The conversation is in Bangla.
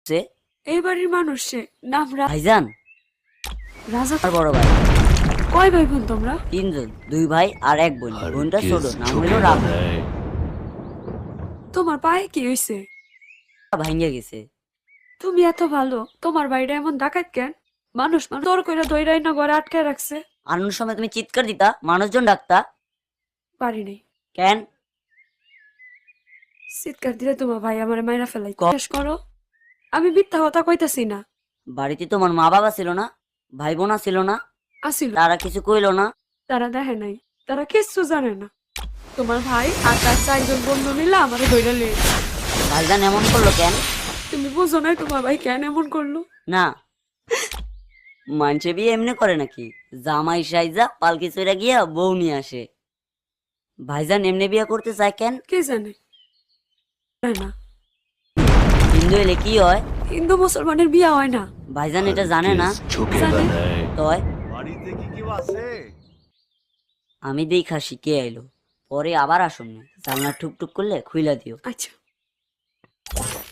সে এই বাড়ির মানুষ সে নাম ভাইজান রাজা। আর বড় ভাই কয় ভাই বোন তোমরা? তিনজন, দুই ভাই আর এক বোন। বোনটা ছোট, নাম হইল রাবণ। তোমার পায়ে কি হয়েছে? ভাঙ্গে গেছে। তুমি এত ভালো, তোমার বাইরে এমন ডাকাত কেন? মানুষ মানুষ তোর কইরা দইরাই না ঘরে আটকায় রাখছে। আনার সময় তুমি চিৎকার দিতা, মানুষজন ডাকতা পারি নাই। কেন? চিৎকার দিলে তোমার ভাই আমার মাইরা ফেলাই। শেষ করো, আমি মিথ্যা কথা কইতাছি না। বাড়িতে তোমার মা বাবা ছিল না? ভাই বোনা ছিল না? আসিল, তারা কিছু কইলো না? তারা দেখে নাই, তারা কিচ্ছু জানে না। তোমার ভাই আর তার চারজন বন্ধু মিলে আমার দইরা লিয়ে। ভাইজান এমন করলো কেন? তুমি বুঝো নাই তোমার ভাই কেন এমন করলো? না, মানুষে বিয়ে এমনি করে নাকি? জামাই সাইজা পালকি চড়া গিয়া বউ নিয়ে আসে। ভাইজান এমনি বিয়ে করতে চায় কেন? কে জানে না। হিন্দু হইলে কি হয়? হিন্দু মুসলমানের বিয়া হয় না। ভাইজান এটা জানে না? জানে। তয় বাড়িতে কি কেউ আছে? আমি দেখা শিখে আইলো, পরে আবার আসুন না। জানলা ঠুকটুক করলে খুইলা দিও। আচ্ছা।